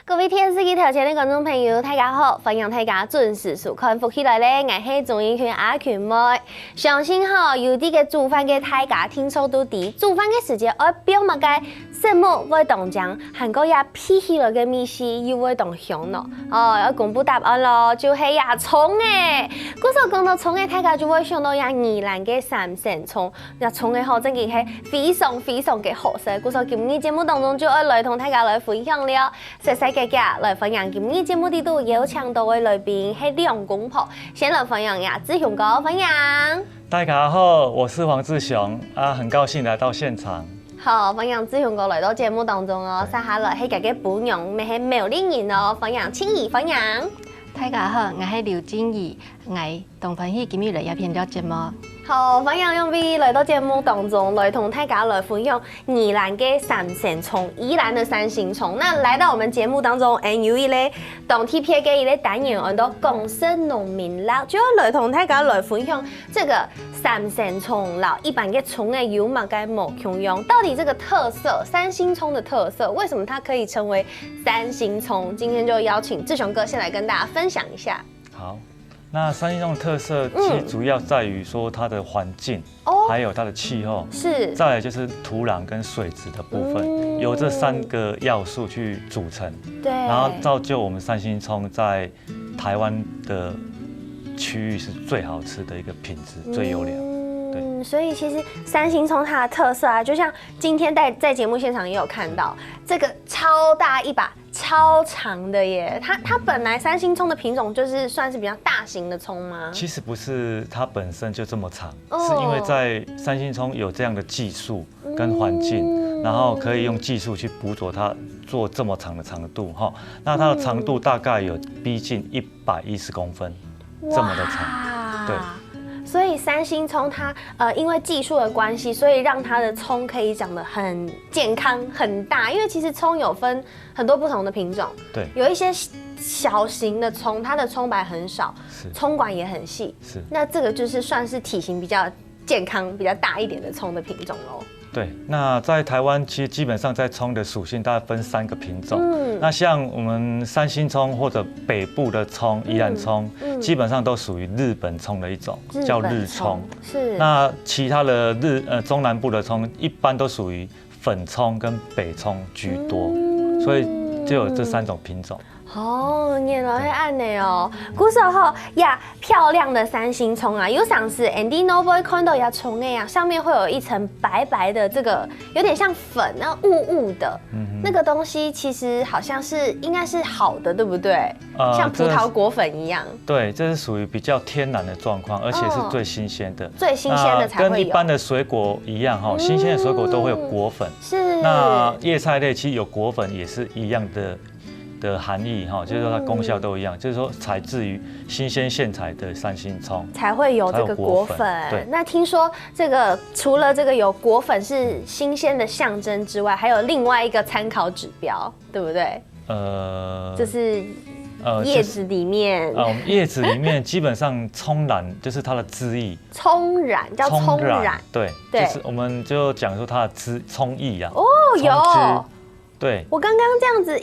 各位电視機頭前的觀眾朋友，大家好，歡迎大家準時收看福起來咧，我係中英圈阿權妹。相信有啲嘅煮飯嘅大家聽說都知，煮飯嘅時間要表乜嘅食物會當醬，韓國也配起來嘅米絲又會當香咯。要公布答案咯，就係呀蔥誒。嗰時候講到蔥誒，大家就會想到呀宜蘭嘅三星蔥，呀蔥誒真係非常嘅好食。嗰時候今日節目當中就要來同大家來分享了，細細來分享今日節目度邀請到嘅來賓係兩公婆，先來分享呀，志雄哥分享。大家好，我是黃志雄啊，很高興來到現場。好，分享志雄哥來到節目當中哦，接下來係家嘅本娘，咪係苗麗人哦，分享青怡分享。大家好，我係劉靜怡，我同朋友今日嚟一篇了節目。好，歡迎兩位來到節目當中，來同大家來分享宜蘭嘅三星蔥，宜蘭的三星蔥。那來到我們節目當中，有一個當天片嘅一個單元，叫做港式農民樂，就要來同大家來分享這個三星蔥啦。一般嘅蔥誒有乜嘅冇共用？到底這個特色，三星蔥的特色，為什麼它可以成為三星蔥？今天就邀請志雄哥先來跟大家分享一下。好。那三星蔥的特色其實主要在於說它的環境，還有它的氣候，是，再來就是土壤跟水質的部分，由這三個要素去組成，對，然後造就我們三星蔥在台灣的區域是最好吃的一個品質，最優良。對，所以其實三星蔥它的特色啊，就像今天在節目現場也有看到，這個超大一把。超長的耶！它本來三星蔥的品種就是算是比較大型的蔥嗎？其實不是，它本身就這麼長，是因為在三星蔥有這樣的技術跟環境，然後可以用技術去捕捉它做這麼長的長度哈。那它的長度大概有逼近110公分，這麼的長，對。所以三星蔥它因為技術的關係，所以讓它的蔥可以長得很健康、很大。因為其實蔥有分很多不同的品種，對，有一些小型的蔥，它的蔥白很少，蔥管也很細，是。那這個就是算是體型比較健康、比較大一點的蔥的品種咯。對，那在台灣其實基本上在蔥的屬性大概分3個品種。那像我們三星蔥或者北部的蔥，宜蘭蔥，基本上都屬於日本蔥的一種，叫日蔥。是。那其他的中南部的蔥，一般都屬於粉蔥跟北蔥居多，所以就有這3種品種。哦，原來係按呢哦。古時候呀，漂亮的三星蔥啊，有上次 Andy Noble 看到呀蔥誒呀，上面會有一層白白的，這個有點像粉，那霧霧的，那個東西其實好像是應該是好的，對不對？像葡萄果粉一樣。對，這是屬於比較天然的狀況，而且是最新鮮的。最新鮮的才會有。跟一般的水果一樣哈，新鮮的水果都會有果粉。是。那葉菜類其實有果粉也是一樣的含義哈，就是說它功效都一樣，就是說採自於新鮮現採的三星蔥才會有這個果粉。對，那聽說這個除了這個有果粉是新鮮的象徵之外，還有另外一個參考指標，對不對？就是葉子裡面。葉子裡面基本上蔥染就是它的汁液。蔥染叫蔥染。對，就是我們就講說它的蔥液啊。哦，有。對，我剛剛這樣子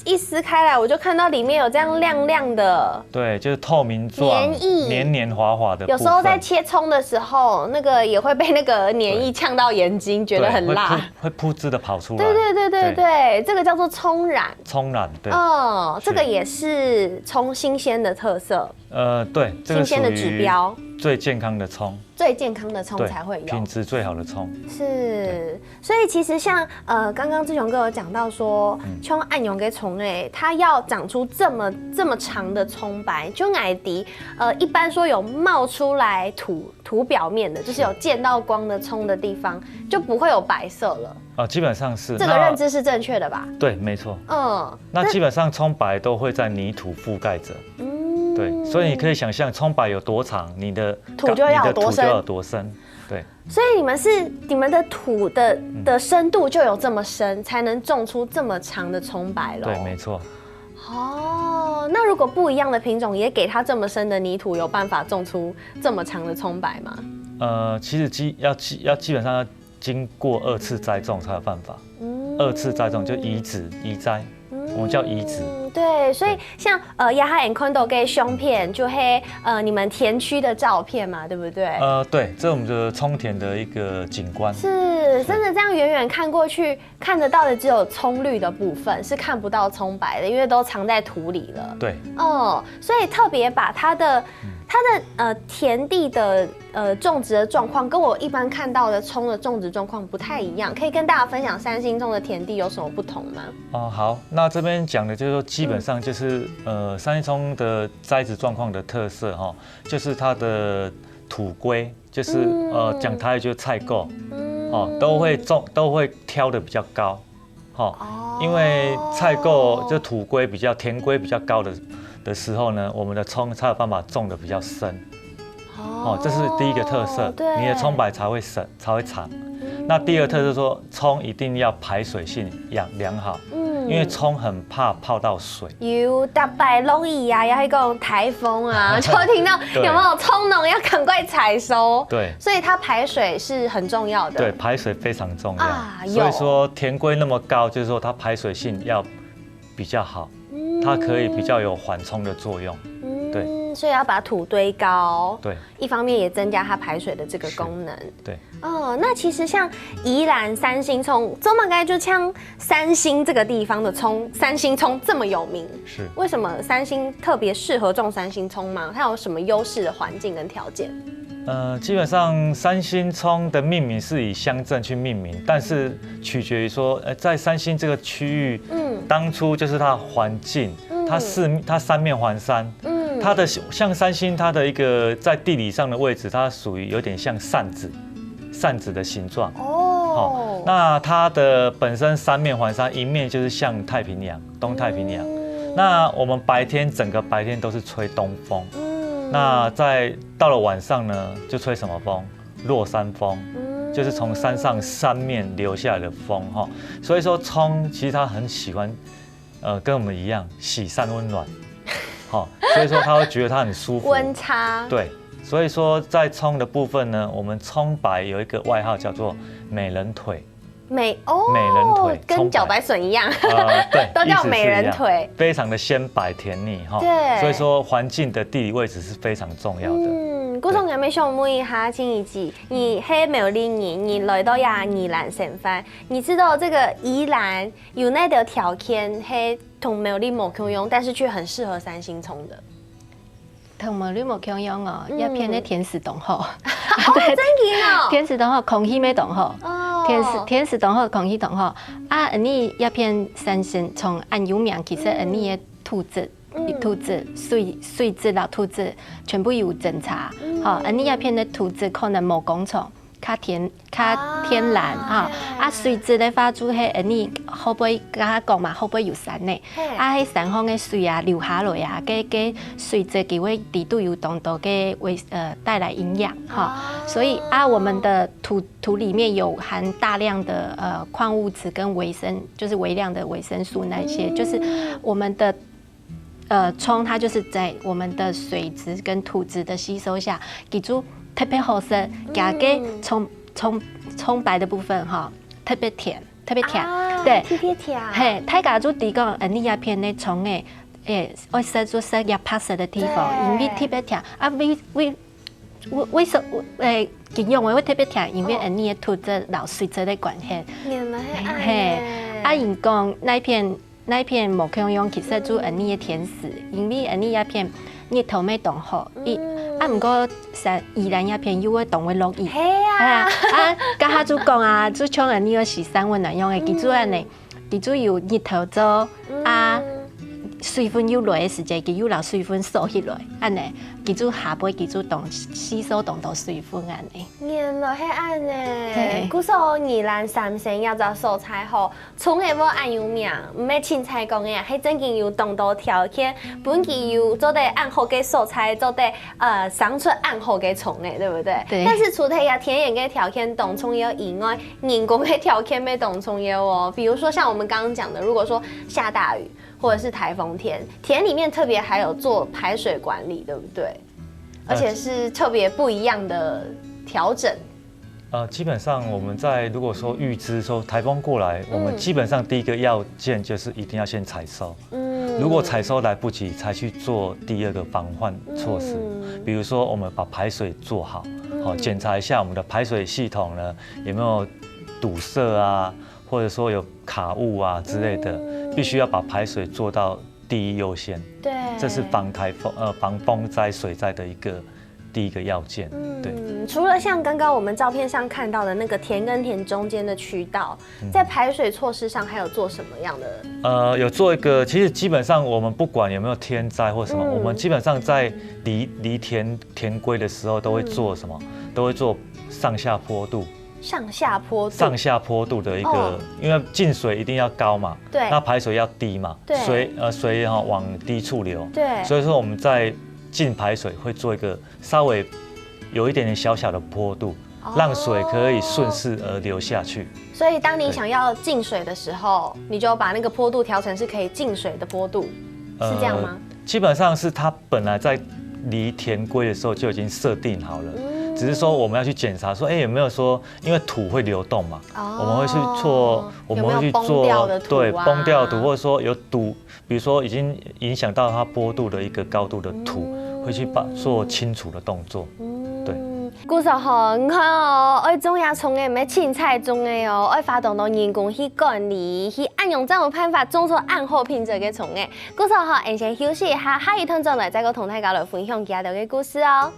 一撕開來，我就看到裡面有這樣亮亮的，對，就是透明狀，黏液，黏黏滑滑的。有時候在切蔥的時候，那個也會被那個黏液嗆到眼睛，覺得很辣，會噗汁的跑出來。對，這個叫做蔥染。蔥染，對。哦，這個也是蔥新鮮的特色。對，新鮮的指標。最健康的蔥，最健康的蔥才會有品質最好的蔥。是，所以其實像剛剛志雄哥有講到說，蔥按用給蔥誒，它要長出這麼長的蔥白，就矮迪一般說有冒出來土表面的，就是有見到光的蔥的地方，就不會有白色了。基本上是。這個認知是正確的吧？對，沒錯。那基本上蔥白都會在泥土覆蓋着。對，所以你可以想象蔥白有多長，你的土就要有多深。對，所以你們的土的深度就有這麼深，才能種出這麼長的蔥白咯。對，沒錯。哦，那如果不一樣的品種也給它這麼深的泥土，有辦法種出這麼長的蔥白嗎？其實基本上要經過2次栽種才有辦法。2次栽種就移植移栽。我们叫移植。对，所以像亚哈眼坤都给相片，就你们田区的照片嘛，对不对？对，这是我们的葱田的一个景观。是，真的这样远远看过去，看得到的只有葱绿的部分，是看不到葱白的，因为都藏在土里了。对。所以特别把它的田地的种植的状况，跟我一般看到的葱的种植状况不太一样，可以跟大家分享三星葱的田地有什么不同吗？好，那这边讲的就是说，基本上就是三星葱的栽植状况的特色哈，就是它的土规，就是讲台语就是菜垢，都会挑的比较高，因为菜垢就土规比较田规比较高的时候呢，我们的葱才有办法种的比较深。这是第一个特色，你的葱白才会深，才会长。那第二个特色说，葱一定要排水性良好，因为葱很怕泡到水。有大白落雨啊，要讲台风啊，就听到有没有葱农要赶快采收。对，所以它排水是很重要的。对，排水非常重要。所以说田规那么高，就是说它排水性要比较好，它可以比较有缓冲的作用。对。所以要把土堆高，对，一方面也增加它排水的这个功能，对。那其实像宜兰三星葱，这么该就像三星这个地方的葱，三星葱这么有名，是为什么三星特别适合种三星葱吗？它有什么优势的环境跟条件？基本上三星葱的命名是以乡镇去命名，但是取决于说，在三星这个区域，当初就是它的环境，它三面环山。它的像三星，它的一个在地理上的位置，它属于有点像扇子的形状。那它的本身三面环山，一面就是向太平洋，东太平洋。那我们整个白天都是吹东风。那到了晚上呢，就吹什么风？落山风，就是从山上三面流下来的风哈。所以说葱其实它很喜欢，跟我们一样喜善温暖。所以说他会觉得它很舒服，温差。对，所以说在葱的部分呢，我们葱白有一个外号叫做美人腿。美人腿跟茭白笋一样，对，都叫美人腿，非常的鲜白甜腻哈。对，所以说环境的地理位置是非常重要的。古总有没有想问一下金怡姐，你黑没有理你来到宜兰省份，你知道这个宜兰有那个条件黑同没有理某共用，但是却很适合三星葱的。同没绿某共用哦，要偏那天时冻好。真的哦。天时冻好，空气没冻好。天时冻好，空气冻好。你要偏三星葱按有名，其实你的土质。水质啦，土质全部有侦查。你那片的土质可能冇工厂，较天然水质的发出你会不会跟他讲嘛？会不会有山呢？迄山方的水流下来给水质给会地度有动多给带来营养所以我们的土里面有含大量的矿物质跟就是微量的维生素那些，就是我们的。葱它就是在我们的水质跟土质的吸收下，给出特别好吃，给葱白的部分特别甜，对，特别甜。大家就提讲，你那片的葱我食做食也拍摄的地方，因为特别甜为什么形容会特别甜？因为你的土质老水质的关系。原来因讲那片木香用其实做你的甜食，因为你那片日头没冻好，不过宜兰那片又会冻会落雨。甲他就讲就像你个是三温暖用的，记住记住有日头做水分又落的时间，佢又留水分收起来，安尼，记住下杯记住冻吸收冻到水分安尼。原来係安尼，古說宜蘭三星要做蔬菜好，從來冇按有名，唔係凊彩講嘅，係真正有凍到條件，本期有做得按好嘅蔬菜，做得生出按好嘅蟲嘅，對不對？對。但是除了要天然嘅條件凍蟲葉以外，人工嘅條件沒凍蟲葉哦。比如說像我們剛剛講的，如果說下大雨。或者是台風天，田裡面特別還有做排水管理，對不對？而且是特別不一樣的調整。基本上我们在如果说预知说台风过来，我们基本上第一个要件就是一定要先采收。如果采收来不及，才去做第二个防范措施。比如说我们把排水做好，检查一下我们的排水系统呢有没有堵塞啊，或者说有卡物啊之类的，必须要把排水做到第一优先。对，这是防风灾水灾的第一个要件。对。除了像刚刚我们照片上看到的那个田跟田中间的渠道，在排水措施上还有做什么样的？有做一个，其实基本上我们不管有没有天灾或什么，我们基本上在离田规的时候都会做什么？都会做上下坡度。上下坡度的一个，因为进水一定要高嘛，对，那排水要低嘛，对，水往低处流，对，所以说我们在进排水会做一个稍微有一点点小小的坡度，让水可以顺势而流下去。所以当你想要进水的时候，你就把那个坡度调成是可以进水的坡度，是这样吗？基本上是它本来在离田规的时候就已经设定好了。只是说我们要去检查，说有没有说，因为土会流动嘛，我们会去做，我们会去做对崩掉的土，或者说有土，比如说已经影响到它坡度的一个高度的土，会去做清除的动作。对。古时候你看哦，爱种野葱的，唔系青菜种的哦，爱发动到人工去管理，去按用这种办法种出按好品质嘅葱的。古时候，我先休息一下，下一趟再来再个同大家来分享其他嘅故事哦。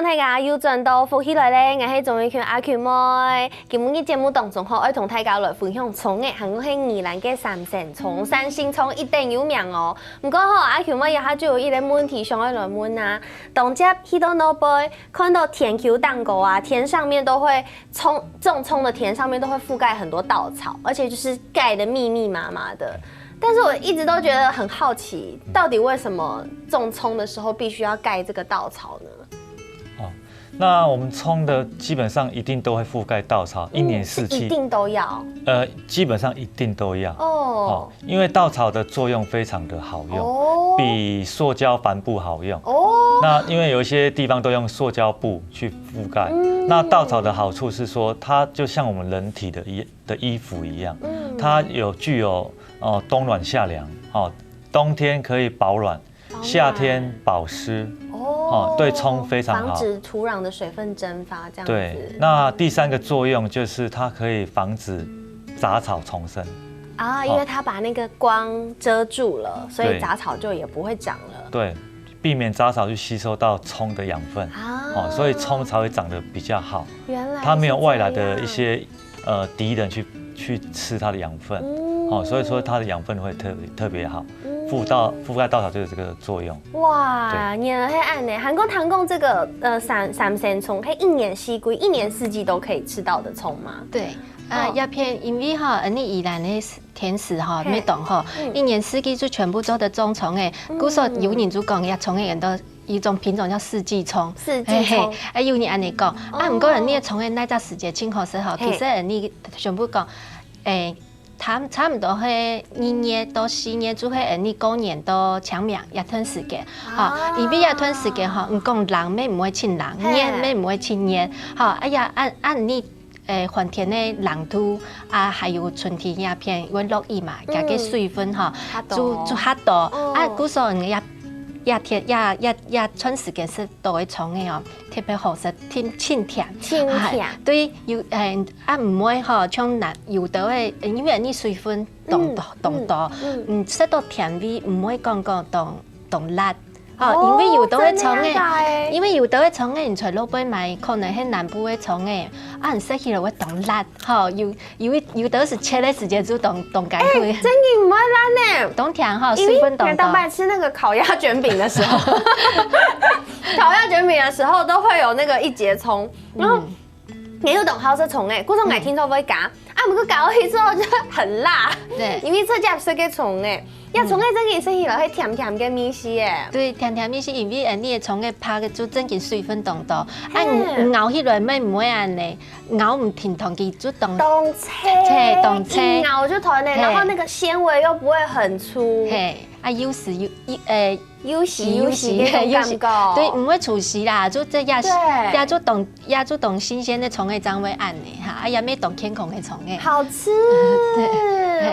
大家又轉到福起來咧，我係鍾意權阿權妹。今日嘅節目當中，我同大家來分享蔥嘅，係我係宜蘭嘅三星蔥、三星蔥一定有名哦。唔過阿權妹一下就有一個問題想要來問啊，當接去到那邊看到田球蛋糕啊，田上面都會種蔥的田上面都會覆蓋很多稻草，而且就是蓋得密密麻麻的。但是我一直都覺得很好奇，到底為什麼種蔥的時候必須要蓋這個稻草呢？那我们蔥的基本上一定都会覆盖稻草，一年四季一定都要。基本上一定都要哦，因为稻草的作用非常的好用，比塑胶帆布好用。那因为有一些地方都用塑胶布去覆盖，那稻草的好处是说，它就像我们人体的衣服一样，它具有冬暖夏凉，冬天可以保暖，夏天保湿。对葱非常好，防止土壤的水分蒸发，这样子。对，那第三个作用就是它可以防止杂草丛生啊，因为它把那个光遮住了，所以杂草就也不会长了。对，避免杂草去吸收到葱的养分啊，所以葱才会长得比较好。原来它没有外来的一些敌人去吃它的养分，所以说它的养分会特别好。覆盖稻草就是这个作用。哇，原来是按呢。韩国唐贡这个三星葱，可以一年四季都可以吃到的葱吗？对，鸦片因为你宜兰的甜食没懂一年四季就全部都的种葱诶。古时候有人就讲，葱诶人都一种品种叫四季葱。四季葱，有人安尼讲，不过人你的葱诶那只时节清好时候，其实人你全部讲，差不多係2年到4年做係你過年到長命一段時間，因為一段時間唔講人咩唔會親人，年咩唔會親年，哎呀按你寒天的冷土啊，還有春天鴉片會落雨嘛，加個水分就較多，古時候人春時間是都會蟲嘅特別好食，清甜。對，唔會像有的嘅，因為你水分凍多，食到甜味唔會講凍辣。因為有的嘅蟲嘅，因為有的嘅蟲嘅，你在路邊買，可能係南部嘅蟲嘅，你食起來會凍辣，有的是切的時間就凍解開。真嘅唔會辣呢，凍甜水分凍多。當拜吃那個烤鴨卷餅的時候，烤鴨卷餅的時候都會有那個一節蔥，然後你有懂好食蟲誒，嗰種聽說會夾，不過夾落去之後就很辣，對，因為這家是個蟲誒。呀，葱的真件生起来，迄甜甜嘅米丝诶。对，甜甜米是因为你的葱嘅拍嘅做整件水分动多，咬起来咪唔会安尼，咬唔停同佢做动。动切，咬就团呢，然后那个纤维又不会很粗。嘿，有时有时那种感觉，对，唔会出事啦，就这也做动新鲜的葱的张会按的哈，也没动健康的葱的。好吃，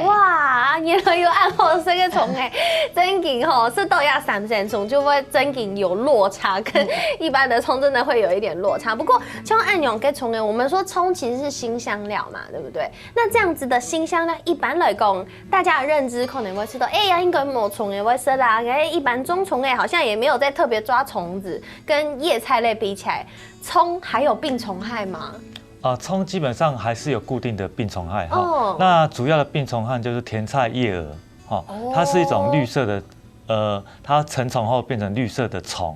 哇！原来有按好吃的葱诶，真紧吼是豆芽3线葱就会真紧有落差，跟一般的葱真的会有一点落差。不过像按用给葱诶，我们说葱其实是辛香料嘛，对不对？那这样子的辛香料，一般来讲，大家的认知可能会知道，呀，应该冇葱诶会吃啦，一般种葱诶好像也没有在特别抓虫子，跟叶菜类比起来，葱还有病虫害吗？葱基本上还是有固定的病虫害哈。那主要的病虫害就是甜菜叶蛾，它是一种绿色的，它成虫后变成绿色的虫。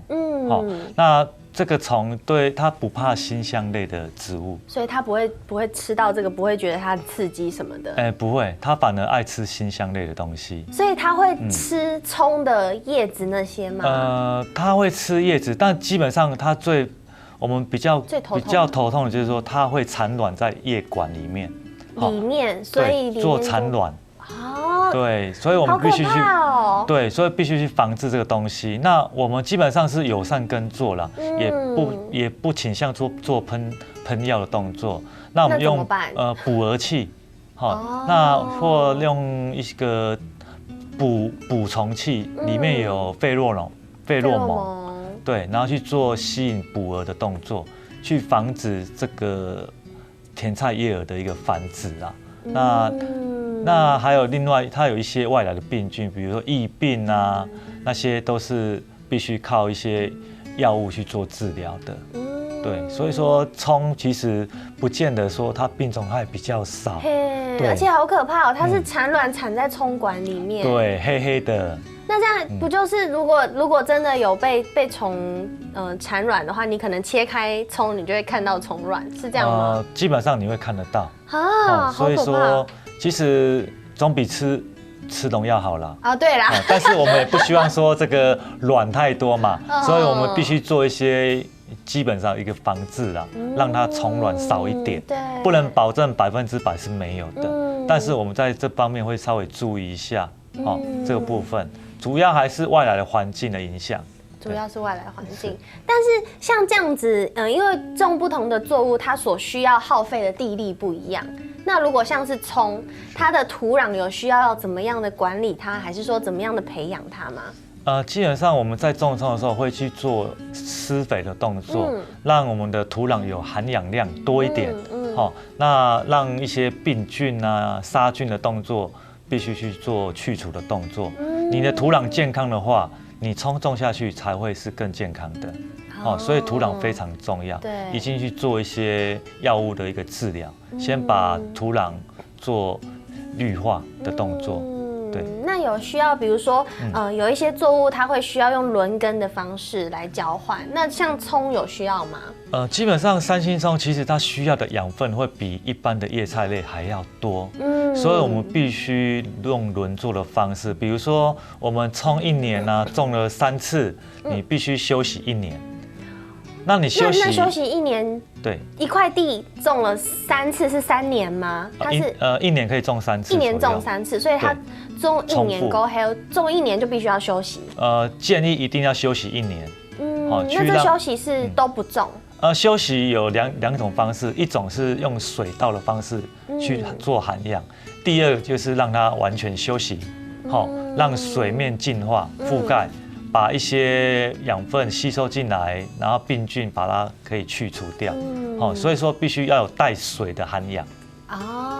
那这个虫对它不怕辛香类的植物，所以它不会吃到这个，不会觉得它刺激什么的。不会，它反而爱吃辛香类的东西。所以它会吃葱的叶子那些吗？它会吃叶子，但基本上它我们比较头痛的就是说，它会产卵在叶管里面。所以做产卵。对，所以我们必须去对，所以必须去防治这个东西。那我们基本上是友善耕作啦，也不倾向做喷药的动作。那我们用捕蛾器，那或用一个捕虫器，里面有费洛蒙。对，然后去做吸引捕蛾的动作，去防止这个甜菜叶蛾的一个繁殖啊。那还有另外，它有一些外来的病菌，比如说疫病啊，那些都是必须靠一些药物去做治疗的。对，所以说葱其实不见得说它病虫害比较少，而且好可怕哦，它是产卵产在葱管里面，对，黑黑的。那这样不就是如果真的有被虫产卵的话，你可能切开葱，你就会看到虫卵，是这样吗？基本上你会看得到啊，所以说其实总比吃农药好了啊。对啦，但是我们也不希望说这个卵太多嘛，所以我们必须做一些基本上一个防治啦，让它虫卵少一点，不能保证100%是没有的，但是我们在这方面会稍微注意一下这个部分。主要还是外来的环境的影响，主要是外来环境。但是像这样子，因为种不同的作物，它所需要耗费的地力不一样。那如果像是葱，它的土壤有需要怎么样的管理它，还是说怎么样的培养它吗？基本上我们在种葱的时候会去做施肥的动作，让我们的土壤有含氧量多一点。那让一些病菌啊、杀菌的动作必须去做去除的动作。你的土壤健康的话，你葱种下去才会是更健康的。所以土壤非常重要。对，已经去做一些药物的一个治疗，先把土壤做绿化的动作。对，那有需要，比如说，有一些作物它会需要用轮耕的方式来交换，那像葱有需要吗？基本上三星葱其实它需要的养分会比一般的叶菜类还要多，所以我们必须用轮作的方式，比如说我们葱1年呢种了3次，你必须休息1年。那你休息1年，对，一块地种了3次是3年吗？它是1年可以种3次，1年种3次，所以它种1年过后，种1年就必须要休息。建议一定要休息1年。那这休息是都不种？休息有两种方式，一种是用水稻的方式去做涵养，第二就是让它完全休息，让水面净化覆盖。把一些养分吸收进来，然后病菌把它可以去除掉，所以说必须要有带水的涵养。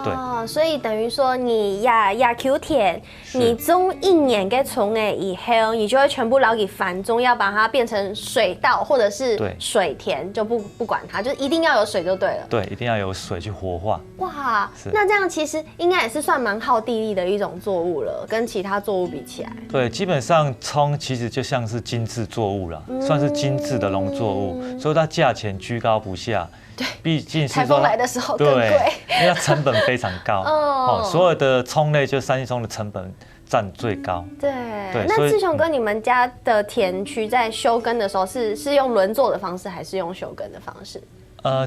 对，所以等于说你亚 Q 田，你种1年的葱诶以后，你就会全部捞给繁种，要把它变成水稻或者是水田，就不管它，就一定要有水就对了。对，一定要有水去活化。哇，那这样其实应该也是算蛮耗地力的一种作物了，跟其他作物比起来。对，基本上葱其实就像是精致作物了，算是精致的农作物，所以它价钱居高不下。对，毕竟是台风来的时候更贵，因为它成本非常高。所有的葱类就三星葱的成本占最高。对，对，那志雄哥，你们家的田区在休耕的时候是用轮作的方式，还是用休耕的方式？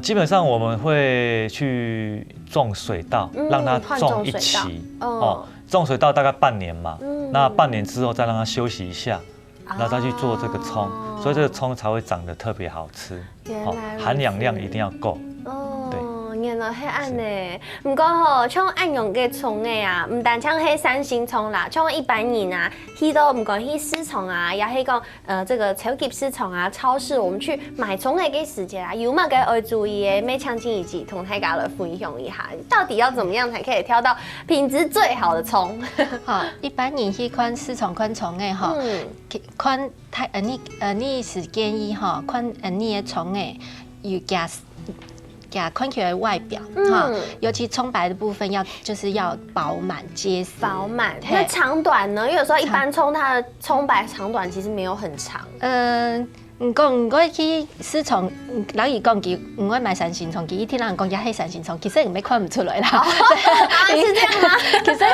基本上我们会去种水稻，让它种一期。种水稻大概半年嘛，那半年之后再让它休息一下，然后再去做这个葱，所以这个葱才会长得特别好吃。含氧量一定要够。原来是安呢，不过吼，像按用嘅葱嘅啊，唔但像係三星葱啦，像一般人啊，去到唔管去市场啊，也係講這個超級市場啊、超市，我們去買葱嘅嘅時節啊，有乜嘅要注意嘅？咩詳情以及同大家來分享一下，到底要怎麼樣才可以挑到品質最好的葱？好，一般人去看市場看葱嘅吼，看你是建議吼，看你嘅葱嘅有看起来外表哈，尤其葱白的部分就是要饱满结实。饱满，那长短呢？因为有时候一般葱它的葱白长短其实没有很长。唔过去市场，老伊讲佢唔会买三星葱，佢一听人讲也系三星葱，其实唔咩看唔出来啦。是这样吗？其实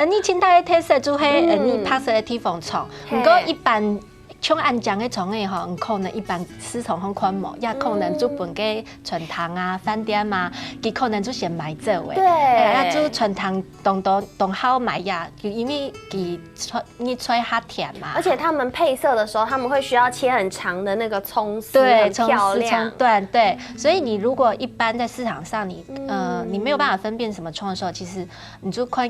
你青苔的特色就係你拍摄的地方葱，唔过一般。像安江的葱诶吼，可能一般市场很看无，也可能做本嘅全糖啊、饭店啊，佢可能就先买做诶。对，啊做全糖当好买呀，因为你吹它甜嘛。而且他们配色的时候，他们会需要切很长的那个葱丝，对，很漂亮。葱段对，所以你如果一般在市场上你没有办法分辨什么葱的时候，其实你就看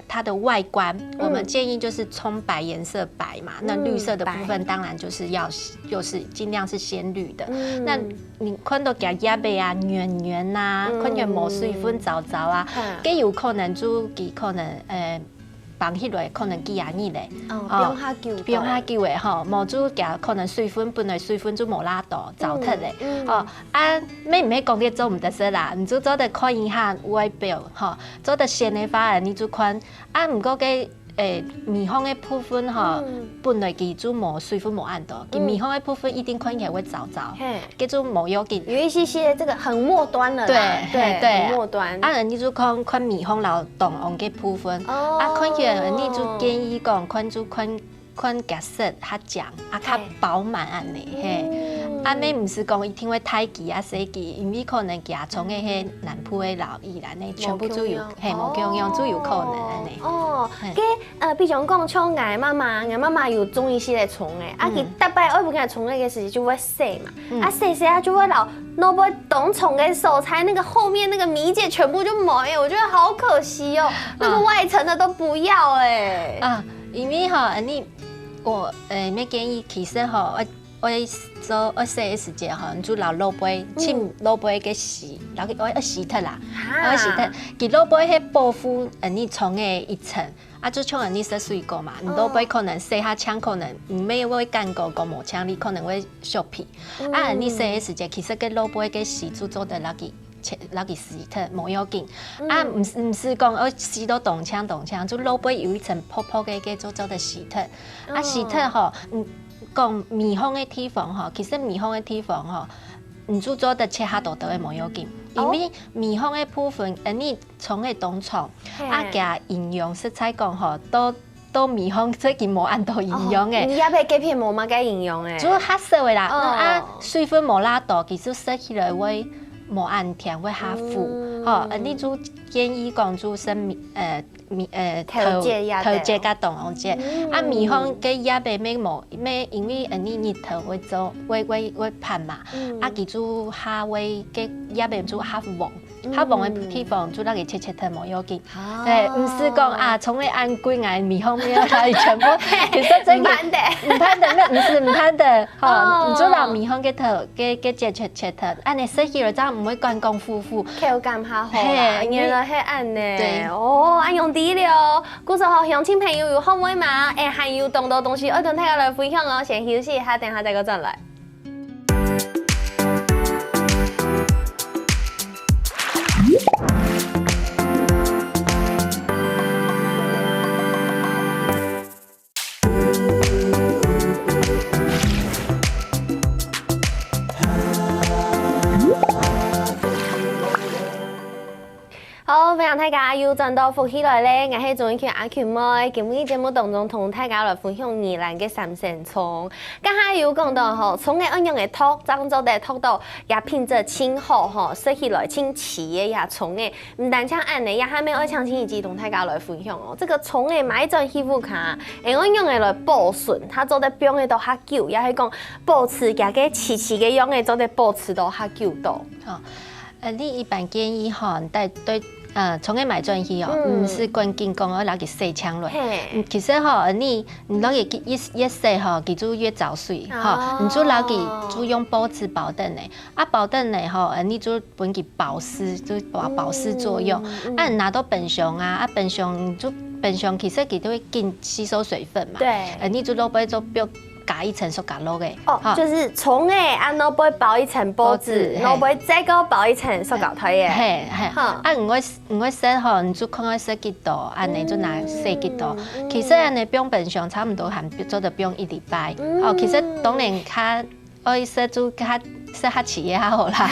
它的外观，我们建议就是葱白颜色白嘛，那绿色的部分。当然就是尽量是鲜绿的。那你看到夾葉嘅啊、圓啊，看見冇水分糟糟啊，佢有可能就佢可能放起來可能幾廿年咧。不用下久嘅吼，冇就夾可能水分本來水分就冇拉到糟脫咧。咩唔係講啲做唔得事啦，你就做得看一下外表吼，做得鮮嘅話你就看唔過嘅。米香的部分哈，本来佢就冇水分冇按到，佢米香的部分一定看起来會糟糟，佢就冇要緊。有一些這個很末端的啦，對，末端。你就看米香老凍紅嘅部分，看起來你就建議講，看顏色較醬，較飽滿安尼嘿。咩唔是講一定會太記細記，因為可能夾葱嘅係南部嘅老意啦，你全部都有冇共用，都有可能安尼。比如講像我媽媽有種一些嘅葱誒，佢大擺愛不給葱那個時就會洗嘛，洗就會老不懂葱嘅手才那個後面那個米秸全部就沒有，我覺得好可惜哦，那個外層的都不要因為我咩建議其實我洗嘅時節你就攞蘿蔔，切蘿蔔嘅洗，然後我洗脫啦，我洗脫，佢蘿蔔係保護你葱嘅一層。就像你食水果嘛，你蘿蔔可能洗下槍，可能唔咩會乾過個毛槍，你可能會削皮。你洗嘅時節，其實個蘿蔔嘅洗就做得那個洗脫冇要緊。唔是講我洗到凍槍，就蘿蔔有一層泡泡嘅做得洗脫。洗脫吼，講米香嘅地方吼，其實米香嘅地方吼，你就做得切下豆豆嘅冇要緊。因為米香嘅部分，你葱嘅當葱，加營養色彩講吼，都米香最近冇按到營養嘅。你也俾幾片冇乜嘅營養誒？就黑色嘅啦，水分冇拉到，其實食起來會冇按甜，會下苦。你就建議講就是頭節加凍紅節。米香嘅葉貝咩因為你熱頭會做會噴嘛，佢就下會嘅葉貝就下黃嘅地方就那個切脫冇要緊。唔是講從你按幾眼米香咩，全部其實真嘅唔噴的咩，唔噴的。你就攞米香嘅頭嘅切脫，你食起來真唔會乾糊糊，口感較好。原來係安呢，按用啲了。故實好，鄉親朋友有好唔好嘛？還有咁多東西要同大家來分享哦。先休息一下，等下再個轉來。好，分享大家又转到福起来咧，我是总编阿群妹，今日节目当中同大家来分享宜兰嘅三线葱。刚才有讲到吼，葱嘅安样嘅土，漳州嘅土豆也品质清好吼，食起来清齐嘅也葱嘅，唔单像安尼，也还没有像清一集同大家来分享哦。这个葱嘅买一种皮肤卡，会安样嘅来保存，它做得冰嘅都较久，也是讲保持加个齐齐嘅样嘅做得保持都较久到。好，你一般建议吼，对葱嘅买转去哦，唔是关键讲我拿去洗枪落。其实吼，你拿去一洗吼，记住越早水吼，你就拿去就用保持保等的，保等的吼，你就本去保湿，就保湿作用。拿到本上本上就本上其实佢都会更吸收水分嘛。对，你就落杯做表。加一层塑胶落嘅，就是葱诶，然后会包一层报纸，然后会再个包一层塑胶袋诶。唔会洗吼，你就看我洗几多，安尼就拿洗几多。其实安尼冰本上差唔多含做得冰1礼拜。其实当然较爱洗就较饲嘅较好啦，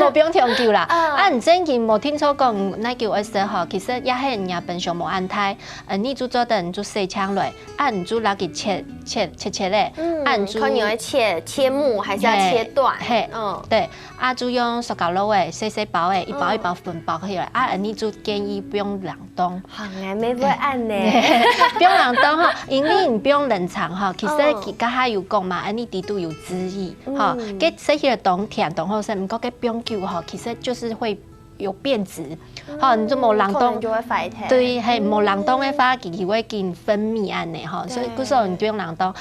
无冰長久啦。唔真佢無聽錯講，那叫我洗吼，其實也係人家本上無安胎。你就做等就洗槍落，你就拿去切咧。你就看你要切末還是要切斷？對。就用塑膠袋誒，細包誒，一包一包分包起來。你就建議不用冷凍。好誒，沒會按呢。不用冷凍吼，因為你不用冷藏吼，其實佢家下有講嘛，你底都有汁液吼，佢洗起來凍甜凍好食，唔過佢冰久吼，其實就是會有變質。吼，你就冇冷凍就會壞體。對，係冇冷凍嘅話，佢會見分泌安尼吼，所以嗰時候你不用冷凍。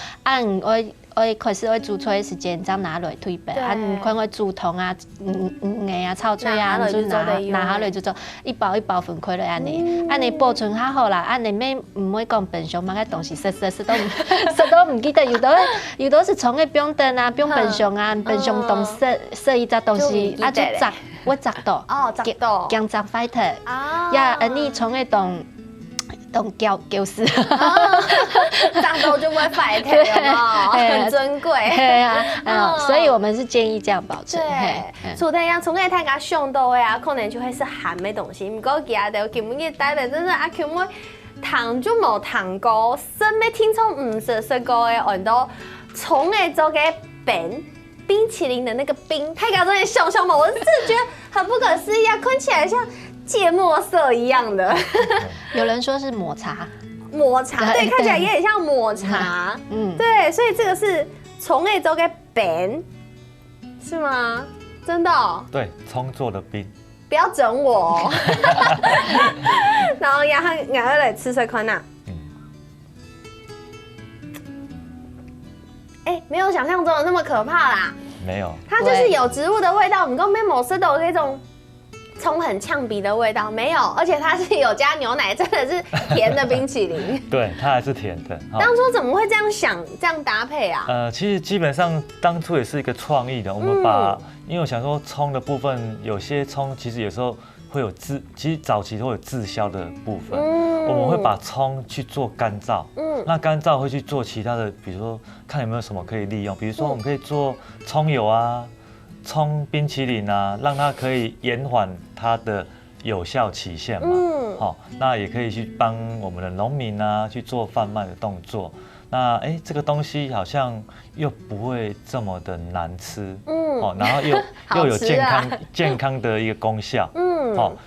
我開始會煮出嘅時間，再拿來退冰。你看我煮湯魚炒菜你就拿下來就做一包一包分開來安尼保存較好啦。安尼咩唔會講本上乜嘅東西食都唔記得。有都是從嘅冰燈冰本上本上凍食一隻東西就砸我砸到薑砸壞頭。你從嘅凍膠絲，髒到就會壞體了，很珍貴。所以我們是建議這樣保存。除了呀，從個大家想到的可能就會是鹹的東西。不過其他的基本嘅帶來真係阿強妹糖就冇糖過，什麼聽從唔食過的很多從嘅做嘅冰淇淋的那個冰，大家真的想象嘛，我真的覺得很不可思議啊，看起來像芥末色一樣的。有人說是抹茶，對，看起來也很像抹茶。對，所以這個是從內做嘅餅，是嗎？真的？對，蔥做的冰。不要整我。然後然後來吃這款吶。沒有想象中的那麼可怕啦。沒有。它就是有植物的味道，不過沒某吃到那種蔥很嗆鼻的味道，沒有，而且它是有加牛奶，真的是甜的冰淇淋。对，它還是甜的。當初怎麼會這樣想，這樣搭配啊？其實基本上當初也是一個創意的，我們把，因為我想說蔥的部分，有些蔥其實有時候會有其實早期都會有滯銷的部分，我們會把蔥去做乾燥，那乾燥會去做其他的，比如說看有沒有什麼可以利用，比如說我們可以做蔥油啊。蔥冰淇淋啊，讓它可以延緩它的有效期限嘛。那也可以去幫我們的農民啊去做販賣的動作。那這個東西好像又不會這麼的難吃，然後又有健康的一個功效，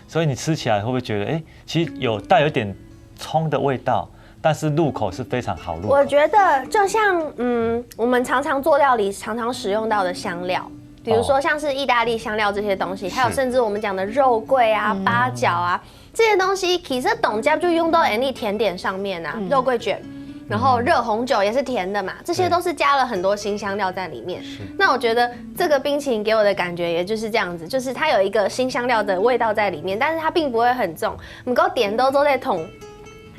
所以你吃起來會不會覺得其實有帶有點蔥的味道，但是入口是非常好入口。我覺得就像我們常常做料理常常使用到的香料。比如說像是意大利香料這些東西，還有甚至我們講的肉桂啊、八角啊這些東西，其實董家就用到any甜點上面啊，肉桂卷，然後熱紅酒也是甜的嘛，這些都是加了很多辛香料在裡面。那我覺得這個冰淇淋給我的感覺也就是這樣子，就是它有一個辛香料的味道在裡面，但是它並不會很重，唔夠點都在桶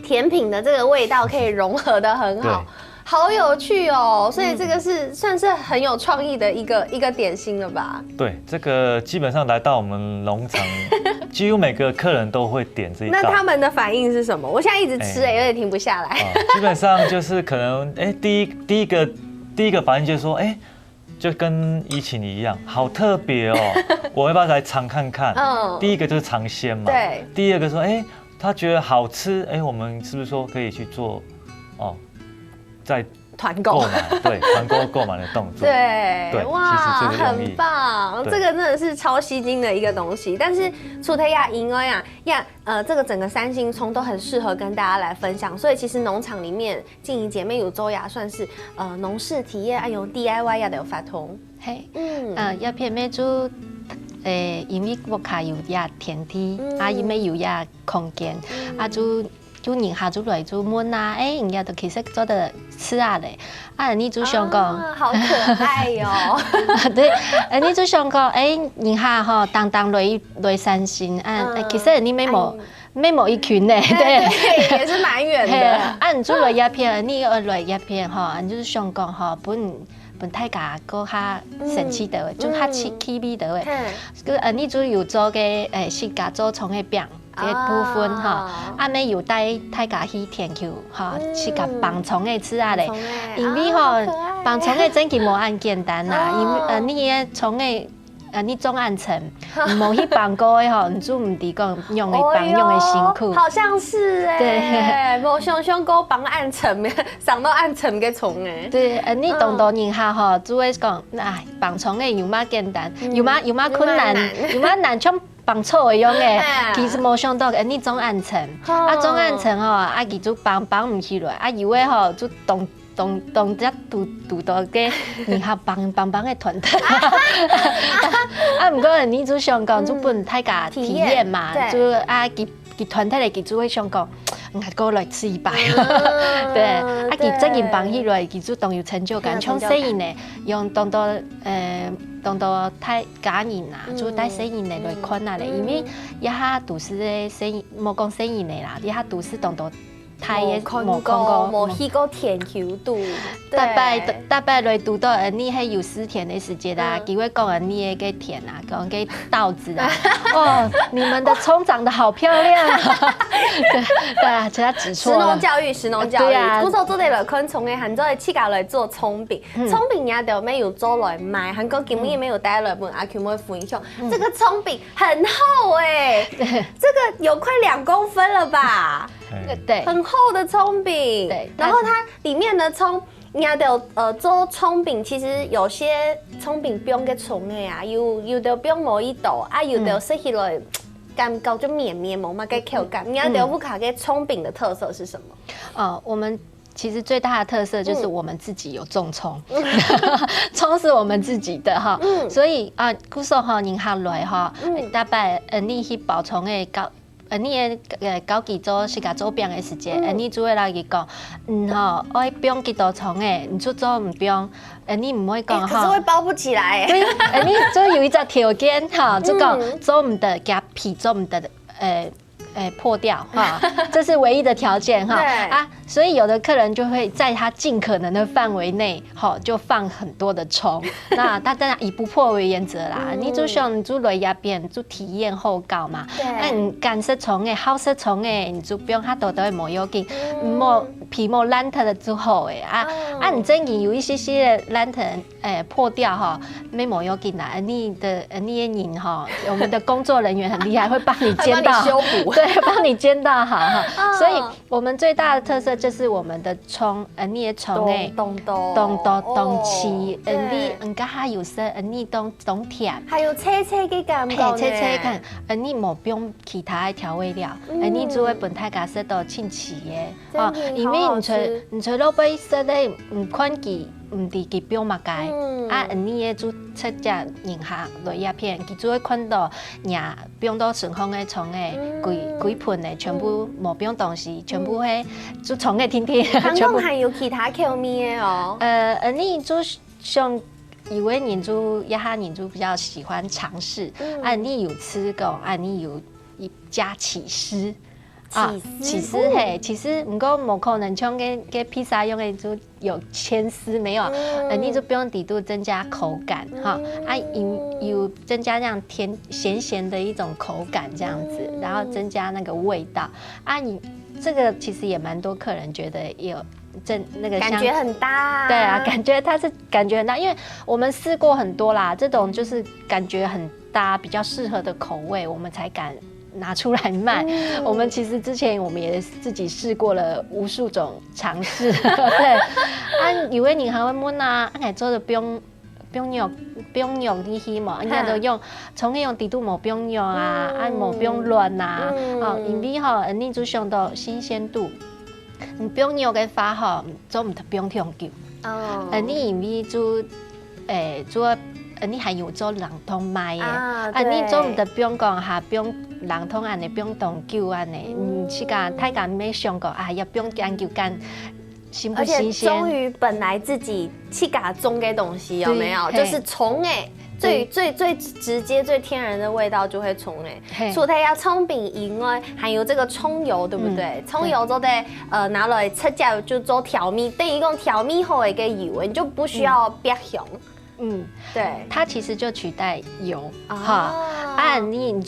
甜品的這個味道可以融合得很好。好有趣哦，所以這個是算是很有創意的一個點心了吧？對，這個基本上來到我們農場，幾乎每個客人都會點這一道。那他們的反應是什麼？我現在一直吃，有點停不下來。基本上就是可能，第一個反應就是說，就跟怡晴一样，好特别哦，我要不要来尝看看？第一个就是尝鲜嘛，对。第二个说，他觉得好吃，我们是不是说可以去做在团购买，对，团购购买的动作，对，哇，其实这个很棒，这个真的是超吸睛的一个东西。但是除了因为这个整个三星葱都很适合跟大家来分享，所以其实农场里面静怡姐妹有周呀，算是农事体验用 DIY 也都有发通。嘿，叶片咩做？因为我卡有呀天梯，因为有呀空间，就宁夏做来做焖啊，人家都其实做的吃啊嘞，你做香港，好可爱哟。对，你做香港，宁夏哈当来三星，其实你没某一群嘞，对，也是蛮远的。你做来一片，你来一片哈，你就是香港哈本太家个较神奇的，就较奇味的，你做有做嘅是家做葱嘅饼。嘅部分哈，咩有带大家去田球哈，去甲放葱嘅吃啊嘞，因为放葱嘅真係冇咁簡單啦，因為你嘅葱嘅你種暗層，冇去放過嘅吼，你做唔知講用嘅放用嘅辛苦，好像是對，冇想過放暗層，上到暗層嘅葱嘅。對，你當到人下吼，做會講，放葱嘅有乜簡單，有乜困難，有乜難像。放錯嘅樣嘅，其實冇想到你種暗層，種暗層佢就放唔起來，以為就動只拄到嘅然後放嘅團體，唔過你做香港做本大家體驗嘛，就佢團體嚟佢就會香港。過來吃一擺，對，佢真係放起來，佢就當有成就感。像細人呢，用當到太家人啊，就帶細人嚟看啊咧，因為一下都市嘅細，冇講細人嚟啦，一下都市當到太嘅冇看過，冇去過田球度，大擺來讀到你係有絲田的時節啦，佢會講你嘅個田啊，講個稻子啊，你們的蔥長得好漂亮啊！對啊，其他指錯了。食農教育，古時候做啲來看蔥嘅，很多係自家來做蔥餅，蔥餅也就沒有做來賣，韓國根本也沒有帶來本阿 Q 妹分享。這個蔥餅很厚哎，這個有快2公分了吧？對，很厚的蔥餅，對，然後它裡面的蔥，人家就做蔥餅，其實有些蔥餅不用嘅蔥的呀，有的不用某一斗啊，有的食起來感覺就綿綿冇嘛，嘅口感。人家的烏卡嘅蔥餅的特色是什麼？我們其實最大的特色就是我們自己有種蔥，蔥是我們自己的哈，所以古時候人下來哈，大概你去包蔥嘅高。你搞幾做是個做餅的時間，你就會來佢講，我不用幾多蔥誒，你做唔用，你唔會講可是會包不起來。對，你就有一個條件哈，就講做唔得，夾皮做唔得，破掉哈，這是唯一的條件哈所以有的客人就會在他盡可能的範圍內，就放很多的蔥。那當然以不破為原則啦。你就像你做來一邊就體驗後搞嘛，你乾食蔥誒、好食蔥誒，你就不用太多都冇要緊，皮冇爛掉了之後誒你真係有一些些爛掉破掉哈，冇要緊啦。你的人哈，我們的工作人員很厲害，會幫你煎到，修補。對，幫你煎到好哈。所以我們最大的特色就是我們的蔥，你的蔥凍起，你家還有色，你凍甜，還有脆嘅感覺，脆感，你冇不用其他的調味料，你做嘅本太家食到清氣嘅，因為你除咗俾食咧，唔看佢。唔啲佢標物解，你嘅做出隻人下來一片，佢就會看到呀，不用到順風嘅蟲嘅，幾盤嘅全部冇不用東西，全部係做蟲嘅天天。韓國還有其他口味嘅哦。你就像以為人就一下人就比較喜歡嘗試，你有吃過，你有加起司。起司嘿，其實唔過冇可能像個披薩用的就有牽絲沒有，你就不用底度增加口感哈，有增加這樣鹹的一種口感這樣子，然後增加那個味道你這個其實也蠻多客人覺得那个感觉很大。对啊，感觉很大，因为我们试过很多啦，这种就是感觉很大，比较适合的口味，我们才敢拿出来卖。我们其实之前我们也自己试过了无数种尝试，对。有的人还会问啊，来做的不用用你去嘛，人家都用从那用底度冇不用用啊，冇不用乱呐，因为吼，你就上到新鲜度，你不用用嘅话吼，做唔得不用用久。你因为做做。你还有做冷冻卖的，你做唔得不用讲哈，不用冷冻安尼，不用冻久安尼，去甲太敢没想过啊，也不用研究干新不新鲜。而且终于本来自己去给它种嘅东西有没有？就是虫最直接、最天然的味道就会虫除了要葱饼以外，还有这个葱油，对不对？葱油就得拿来吃掉就做调味，等于讲调味后的一个油，你就不需要别香。对，它其实就取代油哈你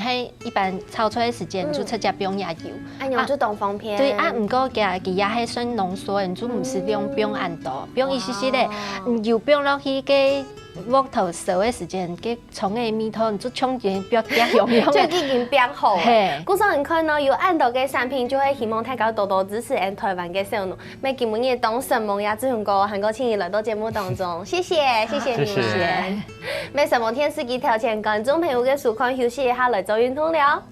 喺一般炒出来的时间，你就出家不用压油，用就东方片。对唔过佢压喺算浓缩，你就唔是不用按多，不用一丝丝咧，油不用落去嘅鑊頭燒的時間，嘅葱嘅米湯，你就衝進不要用，就已經變好。故上你看呢，有按到嘅產品，就會希望大家多多支持台灣嘅小農。每今日當神夢也志雄哥、韓國請你來到節目當中，謝謝你們。每什麼天時機條前，觀眾朋友嘅收看休息一下，來做運動了。